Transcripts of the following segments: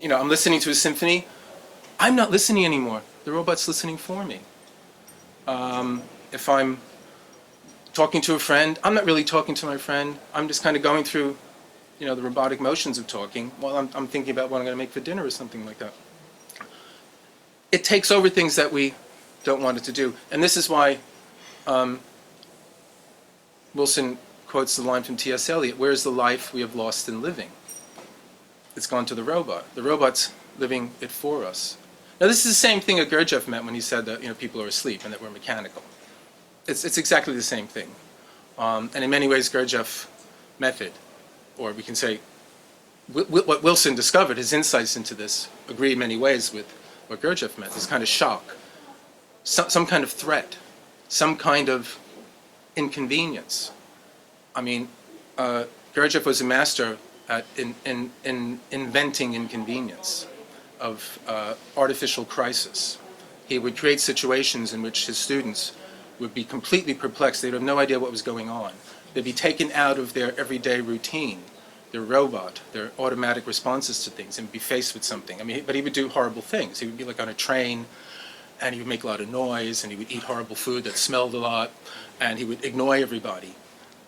I'm listening to a symphony. I'm not listening anymore. The robot's listening for me. If I'm talking to a friend, I'm not really talking to my friend. I'm just kind of going through, the robotic motions of talking while I'm thinking about what I'm going to make for dinner or something like that. It takes over things that we don't want it to do. And this is why Wilson quotes the line from T.S. Eliot, "Where is the life we have lost in living? It's gone to the robot. The robot's living it for us." Now, this is the same thing that Gurdjieff meant when he said that people are asleep and that we're mechanical. It's exactly the same thing. And in many ways, Gurdjieff's method, or we can say what Wilson discovered, his insights into this, agree in many ways with what Gurdjieff meant, this kind of shock, some kind of threat, some kind of inconvenience. I mean, Gurdjieff was a master at in inventing inconvenience, of artificial crisis. He would create situations in which his students would be completely perplexed. They'd have no idea what was going on. They'd be taken out of their everyday routine, their robot, their automatic responses to things, and be faced with something. But he would do horrible things. He would be like on a train, and he would make a lot of noise, and he would eat horrible food that smelled a lot, and he would ignore everybody.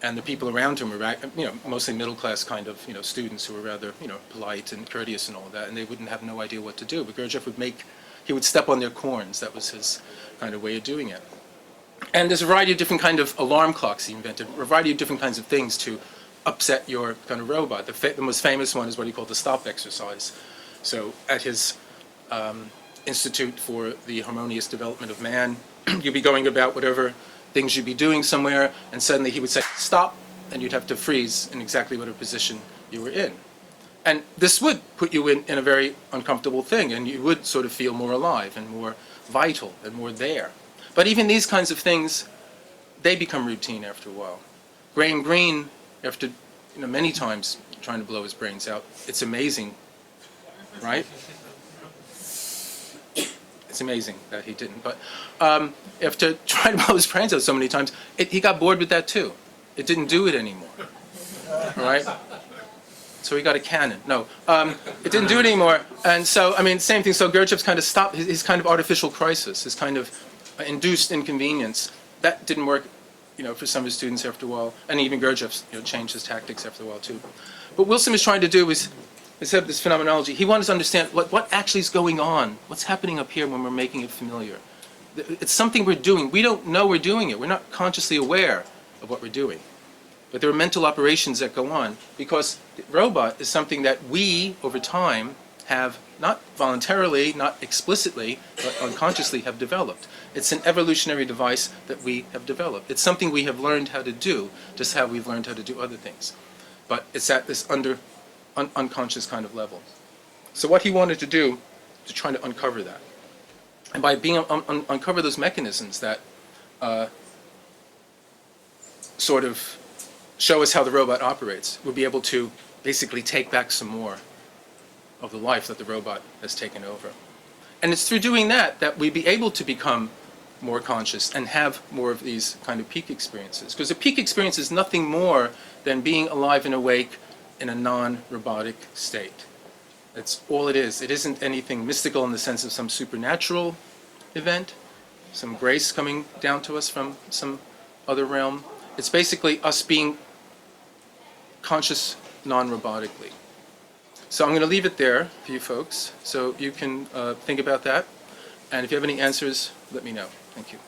And the people around him were, mostly middle-class kind of, students who were rather, polite and courteous and all that, and they wouldn't have no idea what to do. But Gurdjieff he would step on their corns. That was his kind of way of doing it. And there's a variety of different kind of alarm clocks he invented, a variety of different kinds of things to upset your kind of robot. The most famous one is what he called the stop exercise. So at his Institute for the Harmonious Development of Man, you'd be going about whatever things you'd be doing somewhere, and suddenly he would say, "Stop," and you'd have to freeze in exactly whatever position you were in. And this would put you in a very uncomfortable thing, and you would sort of feel more alive and more vital and more there. But even these kinds of things, they become routine after a while. Graham Greene, after many times trying to blow his brains out, it's amazing, right? It's amazing that he didn't. But after trying to blow his brains out so many times, he got bored with that too. It didn't do it anymore, right? So he got a cannon. No, it didn't do it anymore. And so, same thing. So Gurdjieff's kind of stopped his kind of artificial crisis, his kind of induced inconvenience. That didn't work, for some of his students after a while. And even Gurdjieff, changed his tactics after a while too. What Wilson was trying to do was, instead of this phenomenology, he wanted to understand what actually is going on, what's happening up here when we're making it familiar. It's something we're doing. We don't know we're doing it. We're not consciously aware of what we're doing. But there are mental operations that go on, because the robot is something that we, over time, have not voluntarily, not explicitly, but unconsciously have developed. It's an evolutionary device that we have developed. It's something we have learned how to do, just how we've learned how to do other things. But it's at this unconscious kind of level. So what he wanted to do, to try to uncover that. And by being uncover those mechanisms that sort of show us how the robot operates, we'll be able to basically take back some more of the life that the robot has taken over. And it's through doing that that we be able to become more conscious and have more of these kind of peak experiences. Because a peak experience is nothing more than being alive and awake in a non-robotic state. That's all it is. It isn't anything mystical in the sense of some supernatural event, some grace coming down to us from some other realm. It's basically us being conscious non-robotically. So I'm going to leave it there for you folks, so you can think about that. And if you have any answers, let me know. Thank you.